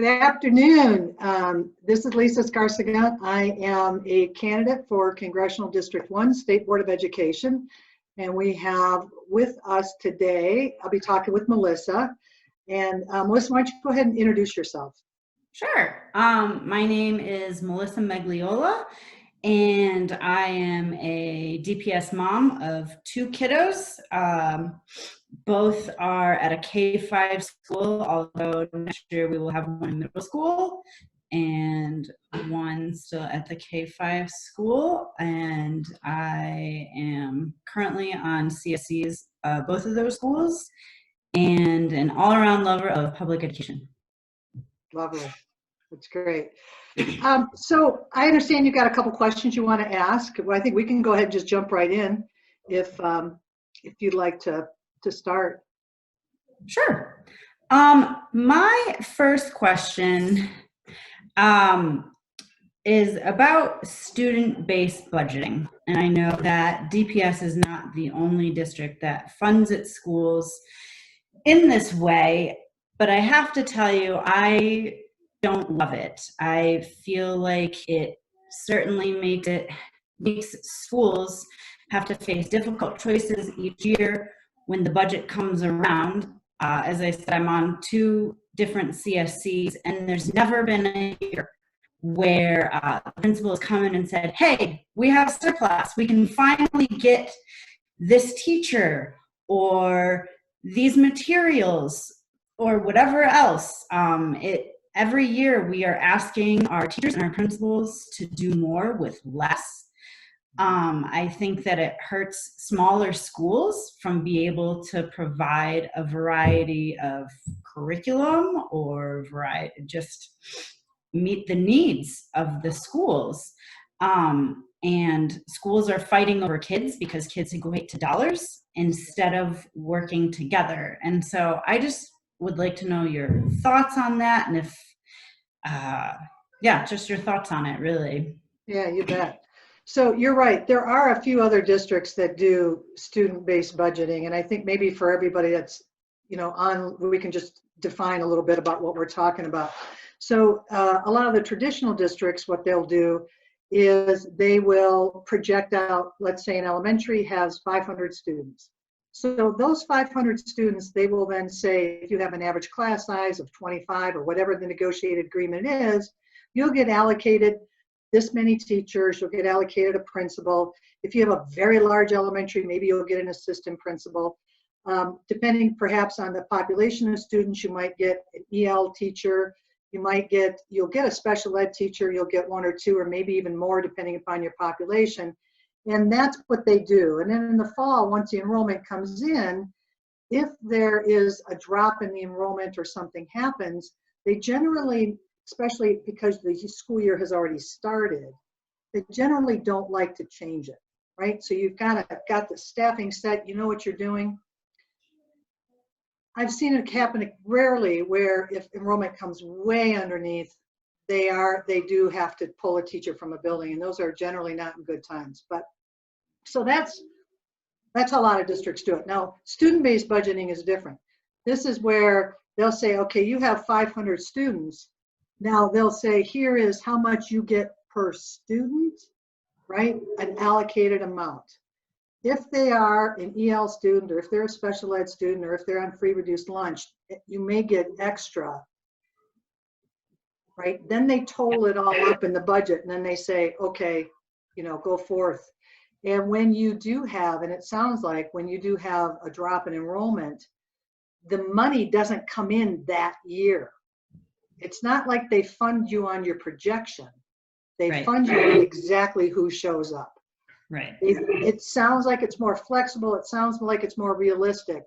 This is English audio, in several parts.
Good afternoon. This is Lisa Scarsigan. I am a candidate for Congressional District 1 State Board of Education. And we have with us today, I'll be talking with Melissa. And Melissa, why don't you go ahead and introduce yourself? Sure. My name is Melissa Megliola, and I am a DPS mom of two kiddos. Both are at a K-5 school, although next year we will have one in middle school and one still at the K-5 school. And I am currently on CSCs, both of those schools, and an all-around lover of public education. Lovely. That's great. So I understand you've got a couple questions you want to ask. Well, I think we can go ahead and just jump right in if you'd like to start. Sure. My first question is about student-based budgeting. And I know that DPS is not the only district that funds its schools in this way, but I have to tell you, I don't love it. I feel like it certainly makes schools have to face difficult choices each year when the budget comes around. As I said, I'm on two different CSCs, and there's never been a year where the principal has come in and said, hey, we have surplus. We can finally get this teacher or these materials or whatever else. Every year we are asking our teachers and our principals to do more with less. I think that it hurts smaller schools from being able to provide a variety of curriculum or just meet the needs of the schools. And schools are fighting over kids because kids equate to dollars instead of working together. And so I just would like to know your thoughts on that, and if, just your thoughts on it, really. Yeah, you bet. So you're right. There are a few other districts that do student-based budgeting, and I think maybe for everybody that's, we can just define a little bit about what we're talking about. So a lot of the traditional districts, what they'll do is they will project out, let's say an elementary has 500 students. So those 500 students, they will then say, if you have an average class size of 25 or whatever the negotiated agreement is, you'll get allocated this many teachers, you'll get allocated a principal. If you have a very large elementary, maybe you'll get an assistant principal. Depending perhaps on the population of students, you might get an EL teacher, you'll get a special ed teacher, you'll get one or two or maybe even more depending upon your population. And that's what they do. And then in the fall, once the enrollment comes in, if there is a drop in the enrollment or something happens, they generally, especially because the school year has already started, they generally don't like to change it, right? So you've got the staffing set, you know what you're doing. I've seen it happen rarely where if enrollment comes way underneath, they do have to pull a teacher from a building, and those are generally not in good times. But so that's how a lot of districts do it. Now, student-based budgeting is different. This is where they'll say, okay, you have 500 students. Now they'll say, here is how much you get per student, right? An allocated amount. If they are an EL student, or if they're a special ed student, or if they're on free reduced lunch, you may get extra, right? Then they total it all up in the budget, and then they say, okay, go forth. And when you do have, and it sounds like when you do have a drop in enrollment, the money doesn't come in that year. It's not like they fund you on your projection. They fund you on exactly who shows up. Right. It sounds like it's more flexible. It sounds like it's more realistic.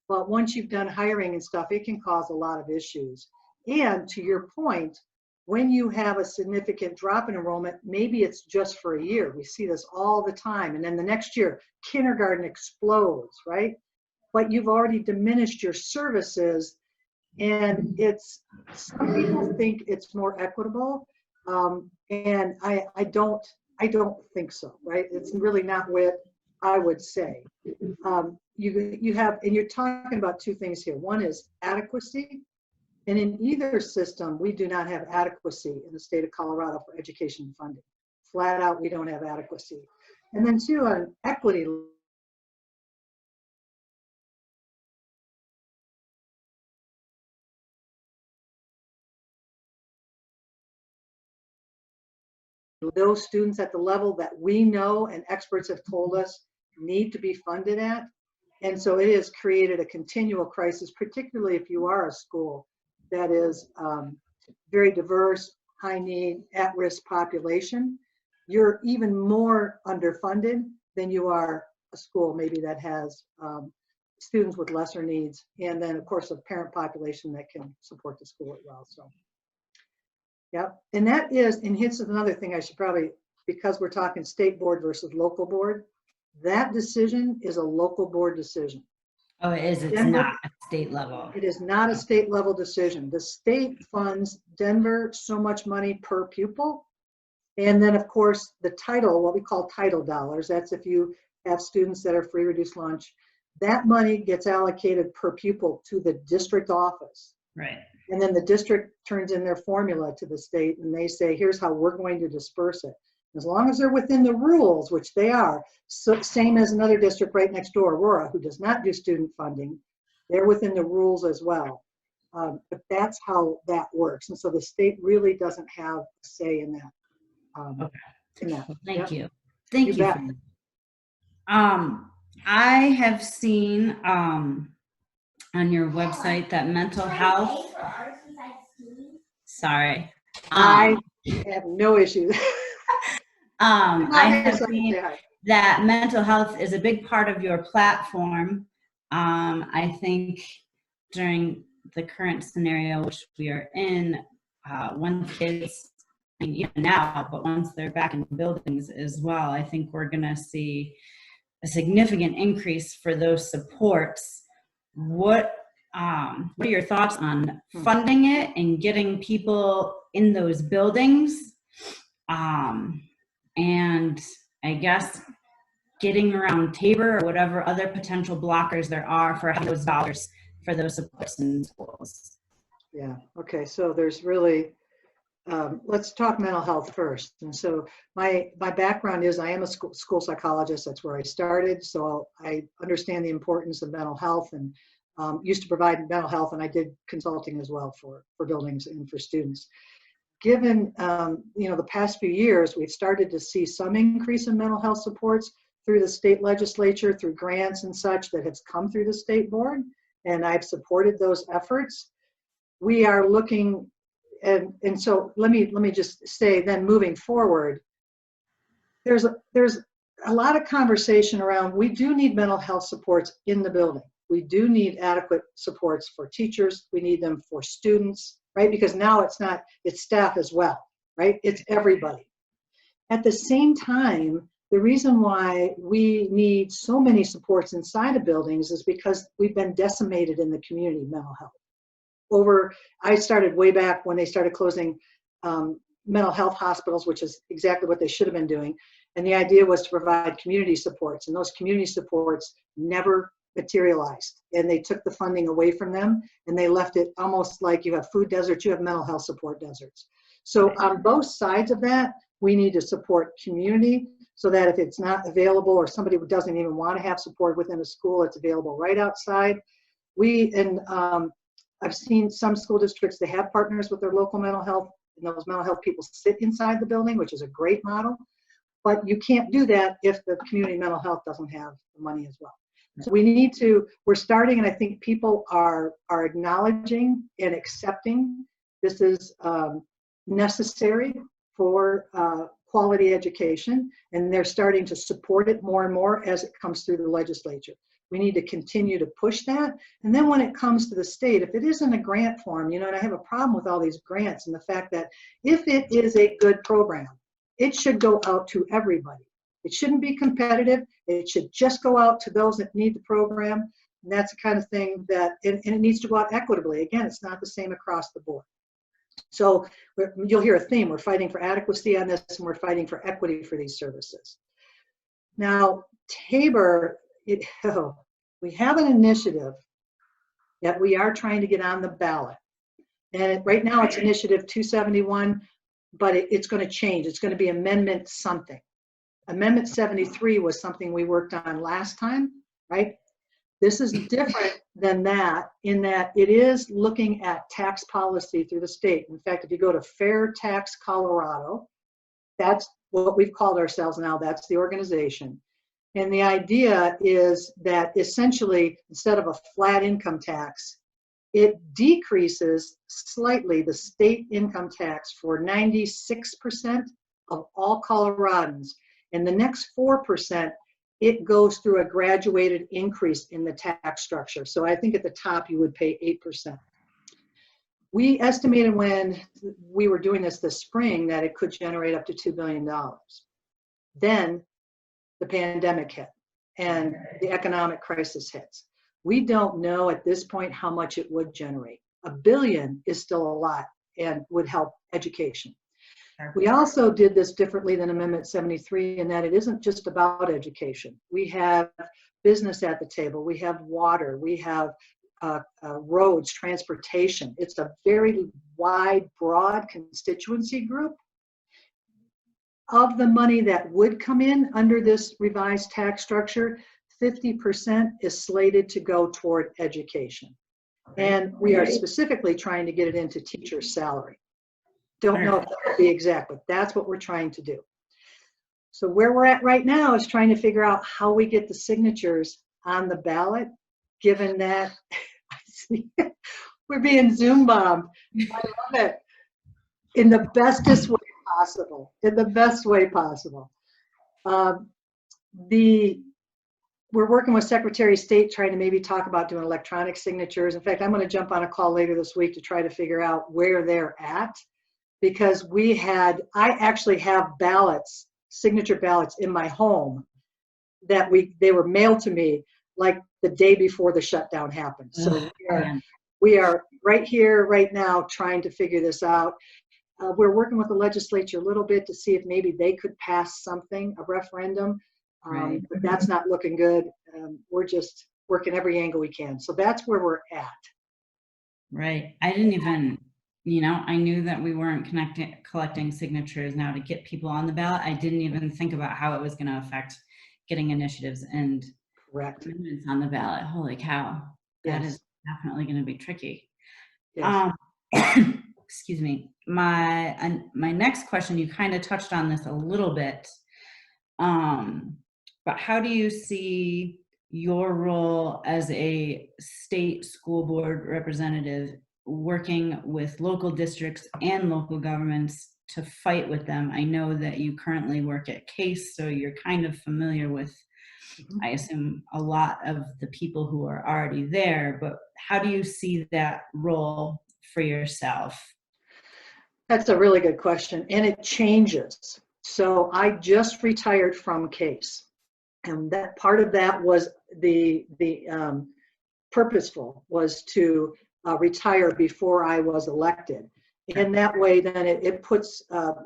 But once you've done hiring and stuff, it can cause a lot of issues. And to your point, when you have a significant drop in enrollment, maybe it's just for a year. We see this all the time. And then the next year, kindergarten explodes, right? But you've already diminished your services. And some people think it's more equitable. And I don't think so, right? It's really not what I would say. You have, and you're talking about two things here. One is adequacy, And in either system, we do not have adequacy in the state of Colorado for education funding. Flat out, we don't have adequacy. And then two, on equity, those students at the level that we know and experts have told us need to be funded at. And so it has created a continual crisis, particularly if you are a school that is very diverse, high need, at-risk population. You're even more underfunded than you are a school maybe that has students with lesser needs. And then of course a parent population that can support the school as well. So, yep. And that is, and here's another thing I should probably, because we're talking state board versus local board, that decision is a local board decision. Oh, it is. It's Denver, not a state level. it is not a state level decision. The state funds Denver so much money per pupil. And then of course the title, what we call title dollars, that's if you have students that are free reduced lunch, that money gets allocated per pupil to the district office. Right. And then the district turns in their formula to the state and they say, here's how we're going to disperse it. As long as they're within the rules, which they are, so same as another district right next door, Aurora, who does not do student funding, they're within the rules as well. But that's how that works. And so the state really doesn't have a say in that. Okay. In that. Well, thank Yep. you. Thank you. Bet. I have seen on your website that mental health. Sorry. I have no issues. I have seen that mental health is a big part of your platform. I think during the current scenario which we are in, once kids, and even now, but once they're back in buildings as well, I think we're going to see a significant increase for those supports. What are your thoughts on funding it and getting people in those buildings? And I guess getting around Tabor or whatever other potential blockers there are for having those dollars for those supports in schools. Yeah, okay, so there's really, let's talk mental health first. And so my background is I am a school psychologist. That's where I started. So I understand the importance of mental health and used to provide mental health, and I did consulting as well for buildings and for students. Given the past few years, we've started to see some increase in mental health supports through the state legislature, through grants and such that has come through the state board, and I've supported those efforts. We are looking, and so let me just say, then moving forward, there's a lot of conversation around, we do need mental health supports in the building. We do need adequate supports for teachers. We need them for students, right? Because now it's staff as well, right? It's everybody. At the same time, the reason why we need so many supports inside of buildings is because we've been decimated in the community mental health. I started way back when they started closing mental health hospitals, which is exactly what they should have been doing. And the idea was to provide community supports, and those community supports never materialized. And they took the funding away from them, and they left it almost like you have food deserts, you have mental health support deserts. So on both sides of that, we need to support community so that if it's not available or somebody who doesn't even want to have support within a school, it's available right outside. I've seen some school districts, they have partners with their local mental health, and those mental health people sit inside the building, which is a great model. But you can't do that if the community mental health doesn't have the money as well. So we're starting, and I think people are acknowledging and accepting this is necessary for quality education, and they're starting to support it more and more as it comes through the legislature. We need to continue to push that. And then when it comes to the state, if it isn't a grant form, and I have a problem with all these grants and the fact that if it is a good program, it should go out to everybody. It shouldn't be competitive. It should just go out to those that need the program. And that's the kind of thing that, and it needs to go out equitably. Again, it's not the same across the board. So you'll hear a theme. We're fighting for adequacy on this, and we're fighting for equity for these services. Now, Tabor, we have an initiative that we are trying to get on the ballot. And right now it's Initiative 271, but it's going to change. It's going to be Amendment something. Amendment 73 was something we worked on last time, right? This is different than that in that it is looking at tax policy through the state. In fact, if you go to Fair Tax Colorado, that's what we've called ourselves now. That's the organization. And the idea is that essentially, instead of a flat income tax, it decreases slightly the state income tax for 96% of all Coloradans. And the next 4%, it goes through a graduated increase in the tax structure. So I think at the top you would pay 8%. We estimated when we were doing this spring that it could generate up to $2 billion. Then the pandemic hit and the economic crisis hits. We don't know at this point how much it would generate. $1 billion is still a lot and would help education. We also did this differently than Amendment 73 in that it isn't just about education. We have business at the table, we have water, we have roads, transportation. It's a very wide, broad constituency group. Of the money that would come in under this revised tax structure, 50% is slated to go toward education. And we are specifically trying to get it into teacher's salary. Don't know if that will be exact, but that's what we're trying to do. So where we're at right now is trying to figure out how we get the signatures on the ballot, given that we're being Zoom bombed. I love it. In the bestest way possible. In the best way possible. We're working with Secretary of State trying to maybe talk about doing electronic signatures. In fact, I'm going to jump on a call later this week to try to figure out where they're at. Because I actually have ballots, signature ballots in my home that they were mailed to me like the day before the shutdown happened. So we are right here, right now, trying to figure this out. We're working with the legislature a little bit to see if maybe they could pass something, a referendum, but that's not looking good. We're just working every angle we can. So that's where we're at. Right. I didn't even... I knew that we weren't collecting signatures now to get people on the ballot. I didn't even think about how it was going to affect getting initiatives and amendments on the ballot. Holy cow. That is definitely going to be tricky. Yes. Excuse me. My next question, you kind of touched on this a little bit, but how do you see your role as a state school board representative working with local districts and local governments to fight with them? I know that you currently work at CASE, so you're kind of familiar with, I assume, a lot of the people who are already there, but how do you see that role for yourself? That's a really good question, and it changes. So I just retired from CASE, and that part of that was the purposeful was to retire before I was elected. And that way, then it puts, well,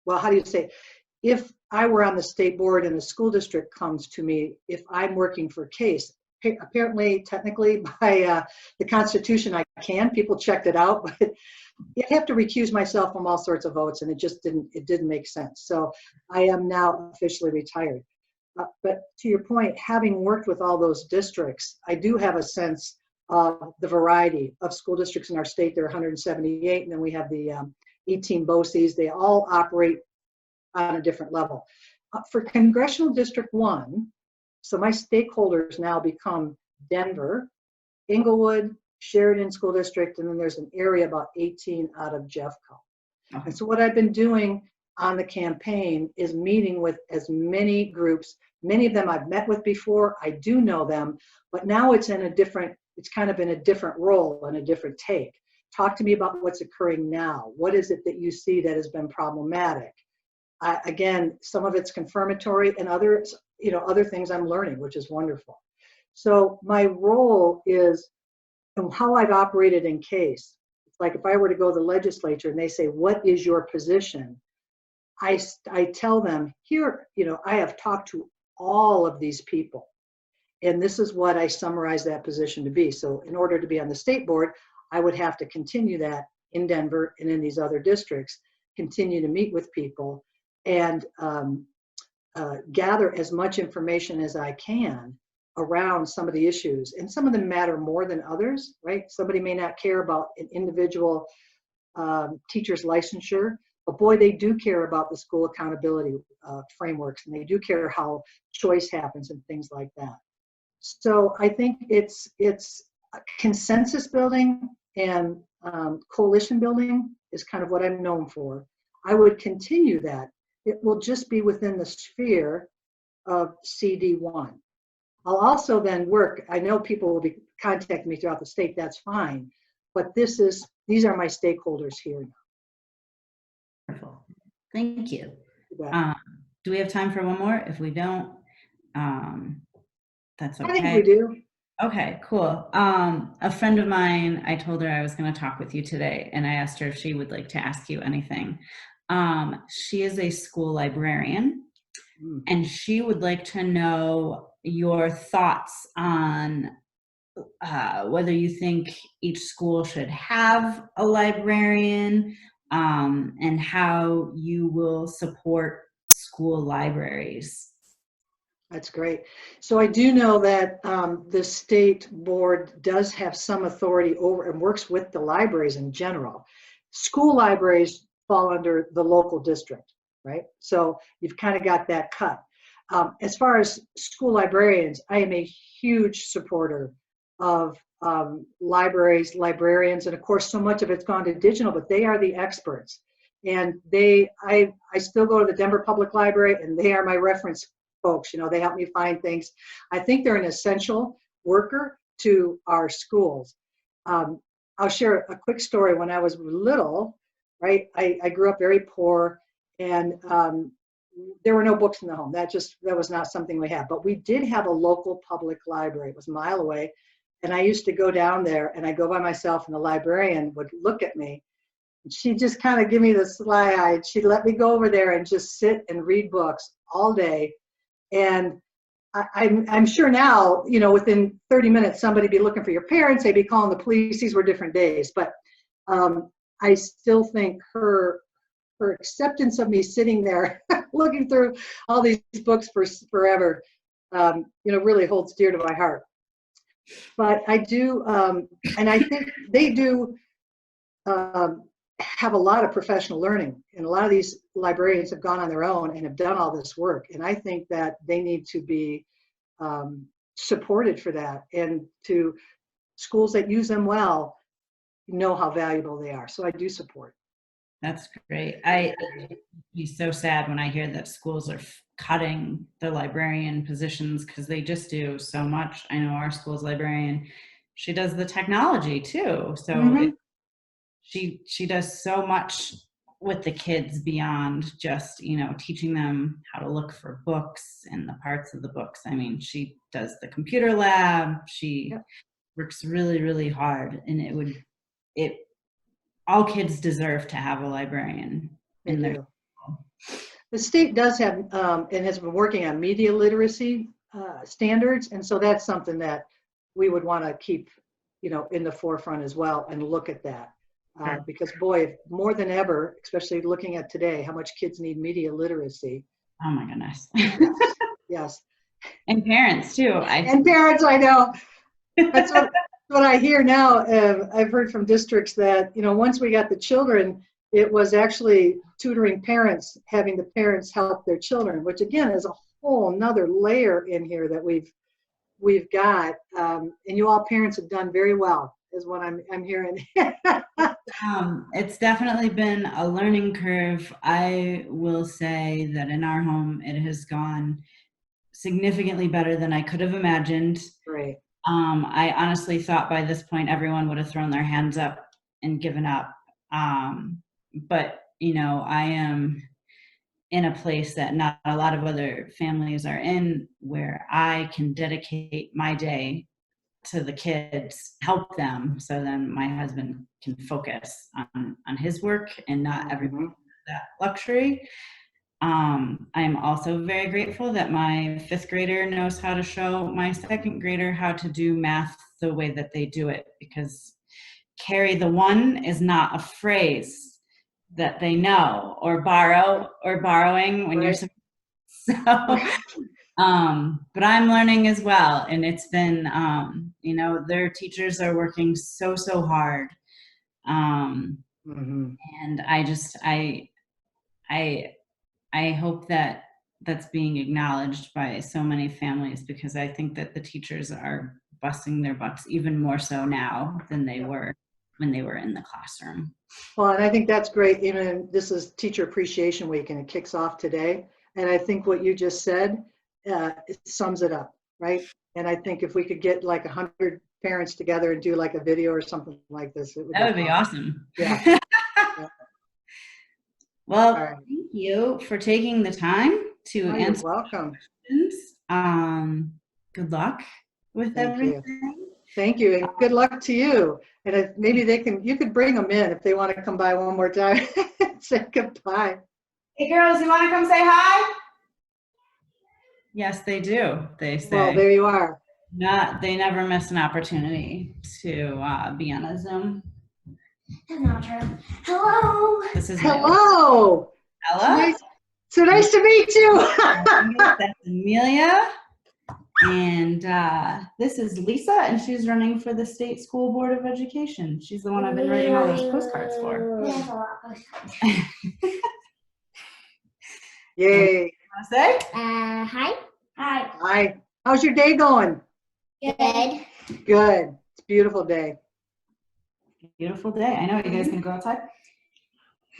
how do you say, if I were on the state board and the school district comes to me, if I'm working for CASE, apparently, technically, by the Constitution, I can. People checked it out, but you have to recuse myself from all sorts of votes, and it didn't make sense. So I am now officially retired. But to your point, having worked with all those districts, I do have a sense the variety of school districts in our state. There are 178, and then we have the 18 BOCES. They all operate on a different level. For Congressional District 1, so my stakeholders now become Denver, Inglewood, Sheridan School District, and then there's an area about 18 out of Jeffco. And so what I've been doing on the campaign is meeting with as many groups. Many of them I've met with before. I do know them, but now it's kind of in a different role and a different take. Talk to me about what's occurring now. What is it that you see that has been problematic? Again, some of it's confirmatory, and other things I'm learning, which is wonderful. So my role is, and how I've operated in CASE, it's like if I were to go to the legislature and they say, what is your position? I tell them, here, I have talked to all of these people, and this is what I summarize that position to be. So in order to be on the state board, I would have to continue that in Denver and in these other districts, continue to meet with people and gather as much information as I can around some of the issues. And some of them matter more than others, right? Somebody may not care about an individual teacher's licensure, but boy, they do care about the school accountability frameworks, and they do care how choice happens and things like that. So I think it's consensus building and coalition building is kind of what I'm known for. I would continue that. It will just be within the sphere of CD1. I'll also then work, I know people will be contacting me throughout the state, that's fine, but these are my stakeholders here now. Wonderful. Thank you. Yeah. Do we have time for one more? If we don't, that's okay. I think we do. Okay, cool. A friend of mine, I told her I was going to talk with you today, and I asked her if she would like to ask you anything. She is a school librarian, and she would like to know your thoughts on whether you think each school should have a librarian, and how you will support school libraries. That's great. So I do know that the state board does have some authority over and works with the libraries in general. School libraries fall under the local district, right? So you've kind of got that cut. As far as school librarians, I am a huge supporter of libraries, librarians, and of course so much of it's gone to digital, but they are the experts. And I still go to the Denver Public Library, and they are my reference folks. You know, they help me find things. I think they're an essential worker to our schools. I'll share a quick story. When I was little, right, I grew up very poor, and there were no books in the home. That was not something we had. But we did have a local public library. It was a mile away. And I used to go down there, and I'd go by myself, and the librarian would look at me. She'd just kind of give me the sly eye. She'd let me go over there and just sit and read books all day. And I'm sure now, you know, within 30 minutes, somebody'd be looking for your parents. They'd be calling the police. These were different days. But I still think her acceptance of me sitting there looking through all these books for forever, you know, really holds dear to my heart. But I do, and I think they do have a lot of professional learning, and a lot of these librarians have gone on their own and have done all this work, and I think that they need to be supported for that, and to schools that use them well know how valuable they are. So I do support. That's great. It'd be so sad when I hear that schools are cutting the librarian positions, because they just do so much. I know our school's librarian, she does the technology too. So she does so much with the kids beyond just, you know, teaching them how to look for books and the parts of the books. I mean, she does the computer lab. She works really, really hard, and all kids deserve to have a librarian in their school. The state does have and has been working on media literacy standards, and so that's something that we would want to keep, you know, in the forefront as well, and look at that. Because boy, more than ever, especially looking at today, how much kids need media literacy. Oh my goodness. Yes. And parents too. And parents, I know. That's what I hear now. I've heard from districts that, you know, once we got the children, it was actually tutoring parents, having the parents help their children, which again is a whole nother layer in here that we've got. And you all parents have done very well, is what I'm hearing. It's definitely been a learning curve. I will say that in our home, it has gone significantly better than I could have imagined. Great. I honestly thought by this point everyone would have thrown their hands up and given up. But, you know, I am in a place that not a lot of other families are in, where I can dedicate my day to the kids, help them, so then my husband can focus on his work, and not everyone has that luxury. I'm also very grateful that my 5th grader knows how to show my 2nd grader how to do math the way that they do it, because carry the one is not a phrase that they know, or borrow, or borrowing when you're Right. so. But I'm learning as well, and it's been, you know, their teachers are working so hard, Mhm. and I hope that that's being acknowledged by so many families, because I think that the teachers are busting their butts even more so now than they were when they were in the classroom. Well, and I think that's great. Even this is Teacher Appreciation Week, and it kicks off today. And I think what you just said, it sums it up, right? And I think if we could get like 100 parents together and do like a video or something like this, it would That would be awesome. Yeah. Yeah. Well, All right. thank you for taking the time to Oh, you're answer welcome. questions. Good luck with Thank everything. you. Thank you, and good luck to you. And if maybe you could bring them in if they want to come by one more time and say goodbye. Hey girls, you want to come say hi? Yes, they do. They say. Well, there you are. They never miss an opportunity to be on a Zoom. That's not true. Hello. This is Hello. Ella. So nice to meet you. That's Amelia. And this is Lisa, and she's running for the State School Board of Education. She's the one I've been writing all those postcards for. There's a lot of postcards. Yay. Want to say? Hi. Hi. Hi. How's your day going? Good. Good. It's a beautiful day. Beautiful day. I know. You guys gonna go outside?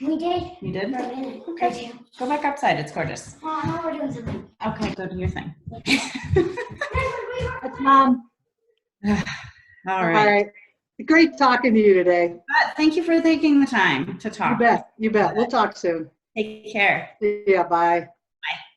We did. You did? For a minute. Okay. Go back outside. It's gorgeous. Now we're doing something. Okay, go do your thing. That's Mom. All All right. right. Great talking to you today. Thank you for taking the time to talk. You bet. You bet. We'll talk soon. Take care. Yeah, bye.